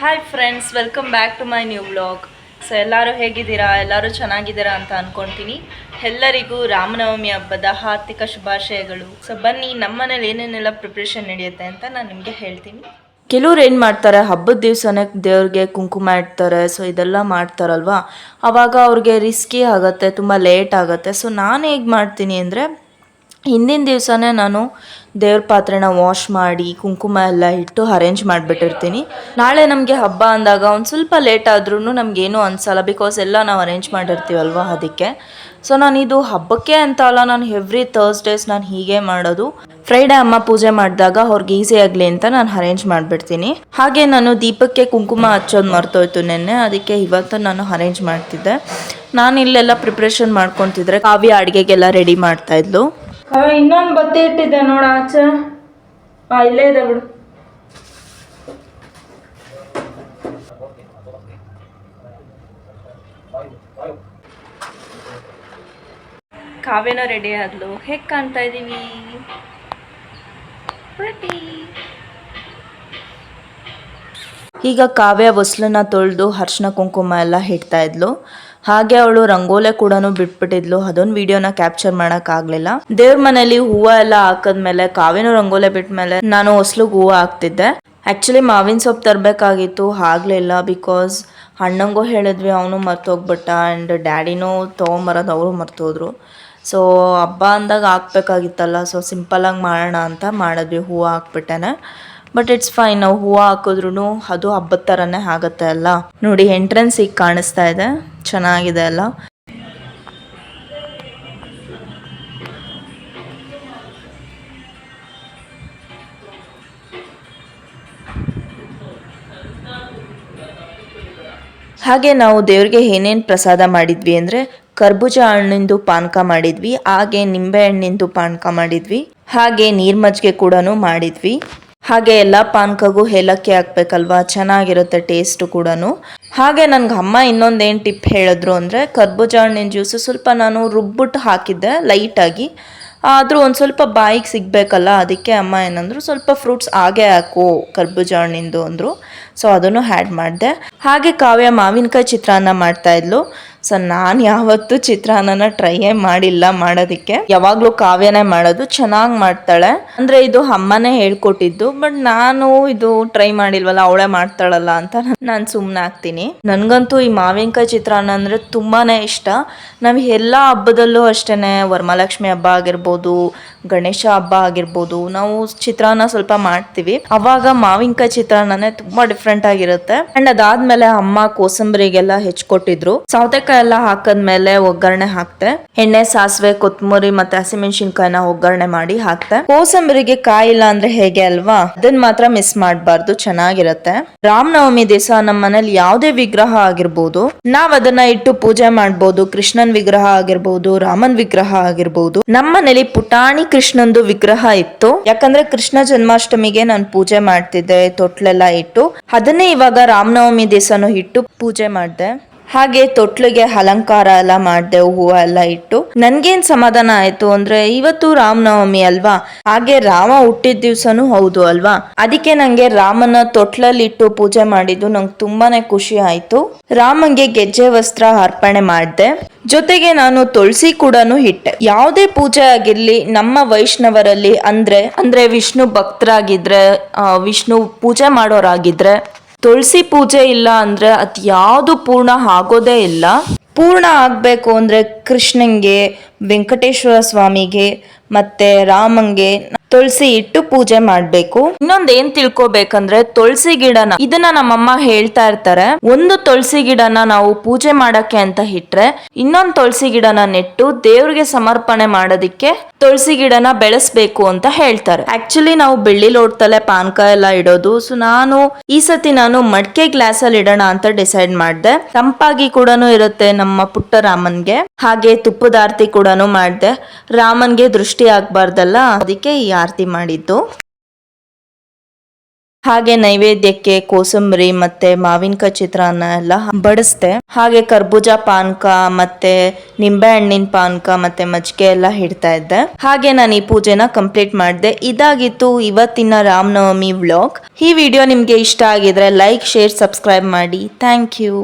Hi friends, welcome back to my new vlog. So ಎಲ್ಲರೂ ಹೇಗಿದ್ದೀರಾ? ಎಲ್ಲರೂ ಚೆನ್ನಾಗಿದ್ದೀರಾ ಅಂತ ಅಂದ್ಕೊಳ್ತೀನಿ. ಎಲ್ಲರಿಗೂ ರಾಮನವಮಿ ಹಬ್ಬದ ಹಾರ್ದಿಕ ಶುಭಾಶಯಗಳು. ಸೊ ಬನ್ನಿ, ನಮ್ಮ ಮನೇಲಿ ಏನೇನೆಲ್ಲ ಪ್ರಿಪ್ರೇಷನ್ ನಡೆಯುತ್ತೆ ಅಂತ ನಾನು ನಿಮಗೆ ಹೇಳ್ತೀನಿ. ಕೆಲವ್ರು ಏನು ಮಾಡ್ತಾರೆ, ಹಬ್ಬದ ದಿವಸನೇ ದೇವ್ರಿಗೆ ಕುಂಕುಮ ಇಡ್ತಾರೆ. ಸೊ ಇದೆಲ್ಲ ಮಾಡ್ತಾರಲ್ವ, ಆವಾಗ ಅವ್ರಿಗೆ ರಿಸ್ಕಿ ಆಗುತ್ತೆ, ತುಂಬ ಲೇಟ್ ಆಗುತ್ತೆ. ಸೊ ನಾನು ಹೇಗೆ ಮಾಡ್ತೀನಿ ಅಂದರೆ, ಹಿಂದಿನ ದಿವಸನೇ ನಾನು ದೇವ್ರ ಪಾತ್ರೆನ ವಾಶ್ ಮಾಡಿ ಕುಂಕುಮ ಎಲ್ಲ ಇಟ್ಟು ಅರೇಂಜ್ ಮಾಡಿಬಿಟ್ಟಿರ್ತೀನಿ. ನಾಳೆ ನಮಗೆ ಹಬ್ಬ ಅಂದಾಗ ಒಂದು ಸ್ವಲ್ಪ ಲೇಟ್ ಆದ್ರೂ ನಮಗೇನು ಅನಿಸಲ್ಲ, ಬಿಕಾಸ್ ಎಲ್ಲ ನಾವು ಅರೇಂಜ್ ಮಾಡಿರ್ತೀವಲ್ವ, ಅದಕ್ಕೆ. ಸೊ ನಾನು ಇದು ಹಬ್ಬಕ್ಕೆ ಅಂತ ಅಲ್ಲ, ನಾನು ಎವ್ರಿ ಥರ್ಸ್ಡೇಸ್ ನಾನು ಹೀಗೆ ಮಾಡೋದು. ಫ್ರೈಡೇ ಅಮ್ಮ ಪೂಜೆ ಮಾಡಿದಾಗ ಅವ್ರಿಗೆ ಈಸಿ ಆಗಲಿ ಅಂತ ನಾನು ಅರೇಂಜ್ ಮಾಡಿಬಿಡ್ತೀನಿ. ಹಾಗೆ ನಾನು ದೀಪಕ್ಕೆ ಕುಂಕುಮ ಹಚ್ಚೋದು ಮರ್ತೋಯ್ತು ನೆನ್ನೆ, ಅದಕ್ಕೆ ಇವತ್ತು ನಾನು ಅರೇಂಜ್ ಮಾಡ್ತಿದ್ದೆ. ನಾನು ಇಲ್ಲೆಲ್ಲ ಪ್ರಿಪ್ರೇಷನ್ ಮಾಡ್ಕೊತಿದ್ರೆ ಕಾವ್ಯ ಅಡುಗೆಗೆಲ್ಲ ರೆಡಿ ಮಾಡ್ತಾಯಿದ್ಲು. ಇನ್ನೊಂದು ಬತ್ತಿ ಇಟ್ಟಿದ್ದೆ ನೋಡ ಆಚೆ. ಇಲ್ಲೇ ಇದೆ ಬಿಡು. ಕಾವ್ಯನ ರೆಡಿ ಆದ್ಲು. ಹೇಗೆ ಕಾಣ್ತಾ ಇದೀವಿ? ಈಗ ಕಾವ್ಯ ಹೊಸ್ಲನ್ನ ತೊಳೆದು ಅರ್ಶಿನ ಕುಂಕುಮ ಎಲ್ಲ ಇಡ್ತಾ ಇದ್ಲು. ಹಾಗೆ ಅವಳು ರಂಗೋಲೆ ಕೂಡ ಬಿಟ್ಬಿಟ್ಟಿದ್ಲು. ಅದೊಂದು ವಿಡಿಯೋನ ಕ್ಯಾಪ್ಚರ್ ಮಾಡೋಕ್ಕಾಗಲಿಲ್ಲ. ದೇವ್ರ ಮನೇಲಿ ಹೂವು ಎಲ್ಲ ಹಾಕಿದ್ಮೇಲೆ ಕಾವ್ಯನೂ ರಂಗೋಲೆ ಬಿಟ್ಮೇಲೆ ನಾನು ಹೊಸ್ಲಿಗೆ ಹೂವು ಹಾಕ್ತಿದ್ದೆ. ಆ್ಯಕ್ಚುಲಿ ಮಾವಿನ ಸೊಪ್ಪು ತರಬೇಕಾಗಿತ್ತು, ಆಗಲಿಲ್ಲ. ಬಿಕಾಸ್ ಅಣ್ಣಂಗೂ ಹೇಳಿದ್ವಿ, ಅವನು ಮರ್ತೋಗ್ಬಿಟ್ಟ. ಆ್ಯಂಡ್ ಡ್ಯಾಡಿನೂ ತೊಗೊಂಬರೋದು ಅವರು ಮರ್ತೋದ್ರು. ಸೊ ಹಬ್ಬ ಅಂದಾಗ ಹಾಕ್ಬೇಕಾಗಿತ್ತಲ್ಲ, ಸೊ ಸಿಂಪಲಾಗಿ ಮಾಡೋಣ ಅಂತ ಮಾಡಿದ್ವಿ. ಹೂವು ಹಾಕ್ಬಿಟ್ಟೆನೆ. ಬಟ್ ಇಟ್ಸ್ ಫೈನ್, ನಾವು ಹೂವು ಹಾಕಿದ್ರು ಅದು ಹಬ್ಬದ ಥರನೇ ಆಗುತ್ತೆ ಅಲ್ಲ. ನೋಡಿ, ಎಂಟ್ರೆನ್ಸ್ ಈಗ ಕಾಣಿಸ್ತಾ ಇದೆ, ಚೆನ್ನಾಗಿದೆ ಅಲ್ಲ. ಹಾಗೆ ನಾವು ದೇವ್ರಿಗೆ ಏನೇನು ಪ್ರಸಾದ ಮಾಡಿದ್ವಿ ಅಂದರೆ, ಕರ್ಬೂಜ ಹಣ್ಣಿಂದು ಪಾನಕ ಮಾಡಿದ್ವಿ, ಹಾಗೆ ನಿಂಬೆ ಹಣ್ಣಿಂದು ಪಾನಕ ಮಾಡಿದ್ವಿ, ಹಾಗೆ ನೀರ್ ಮಜ್ಜಿಗೆ ಕೂಡ ಮಾಡಿದ್ವಿ. ಹಾಗೆ ಎಲ್ಲ ಪಾನಕಗೂ ಏಲಕ್ಕಿ ಹಾಕ್ಬೇಕಲ್ವಾ, ಚೆನ್ನಾಗಿರುತ್ತೆ ಟೇಸ್ಟು ಕೂಡ. ಹಾಗೆ ನನಗೆ ಅಮ್ಮ ಇನ್ನೊಂದೇನು ಟಿಪ್ ಹೇಳಿದ್ರು ಅಂದರೆ, ಕರ್ಬೂಜ ಹಣ್ಣಿನ ಜ್ಯೂಸು ಸ್ವಲ್ಪ ನಾನು ರುಬ್ಬಿಟ್ಟು ಹಾಕಿದ್ದೆ ಲೈಟಾಗಿ. ಆದರೂ ಒಂದು ಸ್ವಲ್ಪ ಬಾಯಿಗೆ ಸಿಗಬೇಕಲ್ಲ, ಅದಕ್ಕೆ ಅಮ್ಮ ಏನಂದ್ರು, ಸ್ವಲ್ಪ ಫ್ರೂಟ್ಸ್ ಹಾಗೆ ಹಾಕು ಕರ್ಬೂಜ ಹಣ್ಣಿಂದು ಅಂದರು. ಸೊ ಅದನ್ನು ಆ್ಯಡ್ ಮಾಡಿದೆ. ಹಾಗೆ ಕಾವ್ಯ ಮಾವಿನಕಾಯಿ ಚಿತ್ರಾನ್ನ ಮಾಡ್ತಾಯಿದ್ಲು. ಸೊ ನಾನು ಯಾವತ್ತೂ ಚಿತ್ರಾನ್ನನ ಟ್ರೈಯೇ ಮಾಡಿಲ್ಲ ಮಾಡೋದಕ್ಕೆ. ಯಾವಾಗಲೂ ಕಾವ್ಯನೇ ಮಾಡೋದು, ಚೆನ್ನಾಗಿ ಮಾಡ್ತಾಳೆ. ಅಂದರೆ ಇದು ಅಮ್ಮನೇ ಹೇಳ್ಕೊಟ್ಟಿದ್ದು, ಬಟ್ ನಾನು ಇದು ಟ್ರೈ ಮಾಡಿಲ್ವಲ್ಲ, ಅವಳೇ ಮಾಡ್ತಾಳಲ್ಲ ಅಂತ ನಾನು ಸುಮ್ಮನೆ ಆಗ್ತೀನಿ. ನನಗಂತೂ ಈ ಮಾವಿನಕಾಯಿ ಚಿತ್ರಾನ್ನ ಅಂದರೆ ತುಂಬಾ ಇಷ್ಟ. ನಾವು ಎಲ್ಲ ಹಬ್ಬದಲ್ಲೂ ಅಷ್ಟೇ, ವರಮಹಾಲಕ್ಷ್ಮಿ ಹಬ್ಬ ಆಗಿರ್ಬೋದು, ಗಣೇಶ ಹಬ್ಬ ಆಗಿರ್ಬೋದು, ನಾವು ಚಿತ್ರಾನ್ನ ಸ್ವಲ್ಪ ಮಾಡ್ತೀವಿ. ಅವಾಗ ಮಾವಿನಕಾಯಿ ಚಿತ್ರಾನ್ನನೇ ತುಂಬ ಡಿಫ್ರೆಂಟ್ ಆಗಿರುತ್ತೆ. ಆ್ಯಂಡ್ ಅದಾದ್ಮೇಲೆ ಅಮ್ಮ ಕೋಸಂಬರಿಗೆಲ್ಲ ಹೆಚ್ಕೊಟ್ಟಿದ್ರು. ಸೌತೆಕಾಯಿ ಎಲ್ಲ ಹಾಕದ್ಮೇಲೆ ಒಗ್ಗರಣೆ ಹಾಕ್ತೆ. ಎಣ್ಣೆ, ಸಾಸಿವೆ, ಕೊತ್ತಂಬರಿ ಮತ್ತೆ ಹಸಿಮೆಣಸಿನ್ಕಾಯಿನ ಒಗ್ಗರಣೆ ಮಾಡಿ ಹಾಕ್ತೆ. ಕೋಸಂಬರಿಗೆ ಕಾಯಿ ಇಲ್ಲ ಅಂದ್ರೆ ಹೇಗೆ ಅಲ್ವಾ, ಅದನ್ನ ಮಾತ್ರ ಮಿಸ್ ಮಾಡಬಾರ್ದು, ಚೆನ್ನಾಗಿರುತ್ತೆ. ರಾಮನವಮಿ ದಿವಸ ನಮ್ಮ ಮನೇಲಿ ಯಾವುದೇ ವಿಗ್ರಹ ಆಗಿರ್ಬೋದು, ನಾವ್ ಅದನ್ನ ಇಟ್ಟು ಪೂಜೆ ಮಾಡ್ಬೋದು. ಕೃಷ್ಣನ್ ವಿಗ್ರಹ ಆಗಿರ್ಬೋದು, ರಾಮನ್ ವಿಗ್ರಹ ಆಗಿರ್ಬೋದು. ನಮ್ಮ ಮನೇಲಿ ಪುಟಾಣಿ ಕೃಷ್ಣಂದು ವಿಗ್ರಹ ಇತ್ತು, ಯಾಕಂದ್ರೆ ಕೃಷ್ಣ ಜನ್ಮಾಷ್ಟಮಿಗೆ ನಾನು ಪೂಜೆ ಮಾಡ್ತಿದ್ದೆ ತೊಟ್ಲೆಲ್ಲ ಇಟ್ಟು. ಅದನ್ನೇ ಇವಾಗ ರಾಮನವಮಿ ದಿವಸನು ಇಟ್ಟು ಪೂಜೆ ಮಾಡಿದೆ. ಹಾಗೆ ತೊಟ್ಲಿಗೆ ಅಲಂಕಾರ ಎಲ್ಲ ಮಾಡಿದೆ, ಹೂವು ಎಲ್ಲ ಇಟ್ಟು. ನನ್ಗೇನ್ ಸಮಾಧಾನ ಆಯ್ತು ಅಂದ್ರೆ, ಇವತ್ತು ರಾಮನವಮಿ ಅಲ್ವಾ, ಹಾಗೆ ರಾಮ ಹುಟ್ಟಿದ ದಿವ್ಸನೂ ಹೌದು ಅಲ್ವಾ, ಅದಕ್ಕೆ ನಂಗೆ ರಾಮನ ತೊಟ್ಲಲ್ಲಿ ಇಟ್ಟು ಪೂಜೆ ಮಾಡಿದ್ದು ನಂಗೆ ತುಂಬಾನೇ ಖುಷಿ ಆಯ್ತು. ರಾಮಂಗೆ ಗೆಜ್ಜೆ ವಸ್ತ್ರ ಅರ್ಪಣೆ ಮಾಡಿದೆ. ಜೊತೆಗೆ ನಾನು ತುಳಸಿ ಕೂಡ ಇಟ್ಟೆ. ಯಾವುದೇ ಪೂಜೆ ಆಗಿರ್ಲಿ, ನಮ್ಮ ವೈಷ್ಣವರಲ್ಲಿ ಅಂದ್ರೆ ವಿಷ್ಣು ಭಕ್ತರಾಗಿದ್ರೆ, ವಿಷ್ಣು ಪೂಜೆ ಮಾಡೋರಾಗಿದ್ರೆ, ತುಳಸಿ ಪೂಜೆ ಇಲ್ಲ ಅಂದ್ರೆ ಅದು ಯಾವುದು ಪೂರ್ಣ ಆಗೋದೇ ಇಲ್ಲ. ಪೂರ್ಣ ಆಗಬೇಕು ಅಂದರೆ ಕೃಷ್ಣಂಗೆ, ವೆಂಕಟೇಶ್ವರ ಸ್ವಾಮಿಗೆ ಮತ್ತೆ ರಾಮಂಗೆ ತುಳಸಿ ಇಟ್ಟು ಪೂಜೆ ಮಾಡಬೇಕು. ಇನ್ನೊಂದು ಏನ್ ತಿಳ್ಕೊಬೇಕಂದ್ರೆ, ತುಳಸಿ ಗಿಡನ, ಇದನ್ನ ನಮ್ಮಮ್ಮ ಹೇಳ್ತಾ ಇರ್ತಾರೆ, ಒಂದು ತುಳಸಿ ಗಿಡನ ನಾವು ಪೂಜೆ ಮಾಡಕ್ಕೆ ಅಂತ ಇಟ್ರೆ, ಇನ್ನೊಂದು ತುಳಸಿ ಗಿಡನ ನೆಟ್ಟು ದೇವ್ರಿಗೆ ಸಮರ್ಪಣೆ ಮಾಡೋದಿಕ್ಕೆ ತುಳಸಿ ಗಿಡನ ಬೆಳೆಸ್ಬೇಕು ಅಂತ ಹೇಳ್ತಾರೆ. ಆಕ್ಚುಲಿ ನಾವು ಬೆಳ್ಳಿ ಲೋಟದಲ್ಲೇ ಪಾನಕ ಎಲ್ಲ ಇಡೋದು. ಸೊ ಈ ಸತಿ ನಾನು ಮಡ್ಕೆ ಗ್ಲಾಸ್ ಅಲ್ಲಿ ಇಡೋಣ ಅಂತ ಡಿಸೈಡ್ ಮಾಡಿದೆ. ತಂಪಾಗಿ ಕೂಡ ಇರುತ್ತೆ ನಮ್ಮ ಪುಟ್ಟ ರಾಮನ್ಗೆ. ಹಾಗೆ ತುಪ್ಪದ ಆರತಿ ಕೂಡ ಮಾಡಿದೆ. ರಾಮನ್ಗೆ ದೃಷ್ಟಿ ಆಗ್ಬಾರ್ದಲ್ಲ, ಅದಕ್ಕೆ ಈ ಆರತಿ ಮಾಡಿದ್ದು. ಹಾಗೆ ನೈವೇದ್ಯಕ್ಕೆ ಕೋಸಂಬರಿ ಮತ್ತೆ ಮಾವಿನಕಾಯಿ ಚಿತ್ರಾನ್ನ ಎಲ್ಲ ಬಡಿಸ್ದೆ. ಹಾಗೆ ಕರ್ಬೂಜ ಪಾನಕ ಮತ್ತೆ ನಿಂಬೆ ಹಣ್ಣಿನ ಪಾನಕ ಮತ್ತೆ ಮಜ್ಜಿಗೆ ಎಲ್ಲ ಇಡ್ತಾ ಇದ್ದೆ. ಹಾಗೆ ನಾನು ಈ ಪೂಜೆನ ಕಂಪ್ಲೀಟ್ ಮಾಡಿದೆ. ಇದಾಗಿತ್ತು ಇವತ್ತಿನ ರಾಮನವಮಿ ವ್ಲಾಗ್. ಈ ವಿಡಿಯೋ ನಿಮ್ಗೆ ಇಷ್ಟ ಆಗಿದ್ರೆ ಲೈಕ್, ಶೇರ್, ಸಬ್ಸ್ಕ್ರೈಬ್ ಮಾಡಿ. Thank you.